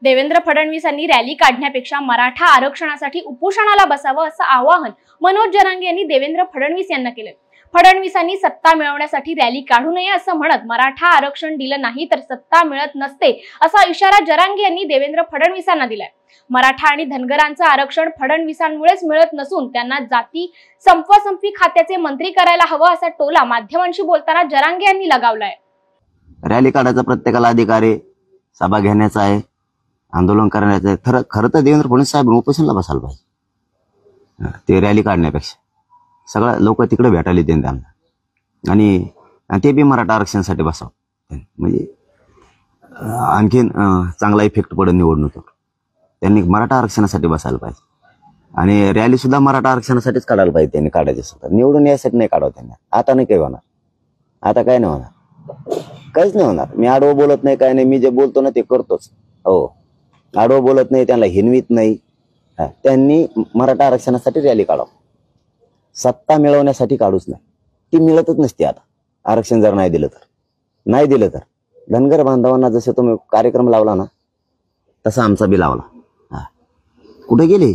देवेंद्र फडणवीसांनी रॅली काढण्यापेक्षा मराठा आरक्षणासाठी उपोषणाला बसावं असं आवाहन मनोज जरांगे यांनी देवेंद्र फडणवीस यांना केलं। फडणवीसांनी सत्ता मिळवण्यासाठी रॅली काढू नये असं म्हणत मराठा आरक्षण दिलं नाही तर सत्ता मिळत नसते असा इशारा जरांगे यांनी देवेंद्र फडणवीसांना दिलाय। मराठा आणि धनगरांचं आरक्षण फडणवीसांमुळेच मिळत नसून त्यांना जाती संपवासंपवी खात्याचे मंत्री करायला हवं असा टोला माध्यमांशी बोलताना जरांगे यांनी लगावलाय। रॅली काढायचा प्रत्येकाला अधिकार आहे, सभा घेण्याचा आहे, आंदोलन करण्याचं आहे। खरं तर देवेंद्र फडणवीस साहेब उपोषणाला बसायला पाहिजे, ते रॅली काढण्यापेक्षा सगळं लोक तिकडे भेटायला येते त्यांना आणि ते बी मराठा आरक्षणासाठी बसावं, म्हणजे आणखीन चांगला इफेक्ट पडेल निवडणुकीवर। त्यांनी मराठा आरक्षणासाठी बसायला पाहिजे आणि रॅली सुद्धा मराठा आरक्षणासाठीच काढायला पाहिजे। त्यांनी काढायचे सुद्धा, निवडून यासाठी नाही काढावं त्यांना। आता नाही काही होणार, आता काय नाही होणार, काहीच नाही होणार। मी आडवं बोलत नाही, काय नाही, मी जे बोलतो ना ते करतोच। हो, आडवं बोलत नाही, त्यांना हिनवीत नाही। त्यांनी मराठा आरक्षणासाठी रॅली काढावं, सत्ता मिळवण्यासाठी काढूच नाही, ती मिळतच नसते। आता आरक्षण जर नाही दिलं तर धनगर बांधवांना जसं तुम्ही कार्यक्रम लावला ना तसा आमचा बी लावला। कुठे गेली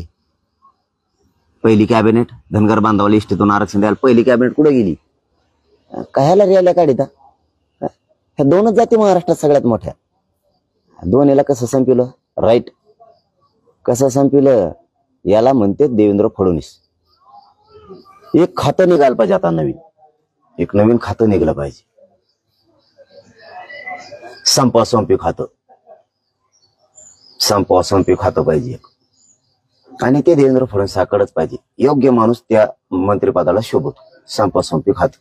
पहिली कॅबिनेट? धनगर बांधवाला इष्टीतून आरक्षण द्यायला पहिली कॅबिनेट कुठे गेली? कशाला रॅल्या काढिता? ह्या दोनच जाती महाराष्ट्रात सगळ्यात मोठ्या, दोन्हीला कसं संपलं? राईट, कसं संपलं? याला म्हणते देवेंद्र फडणवीस। एक खातं निघालं पाहिजे, आता एक नवीन खातं निघलं पाहिजे, संपवासंपवी खातं पाहिजे एक, आणि ते देवेंद्र फडणवीसाकडेच पाहिजे। योग्य माणूस त्या मंत्रिपदाला शोभतो, संपवासंपवी खातं।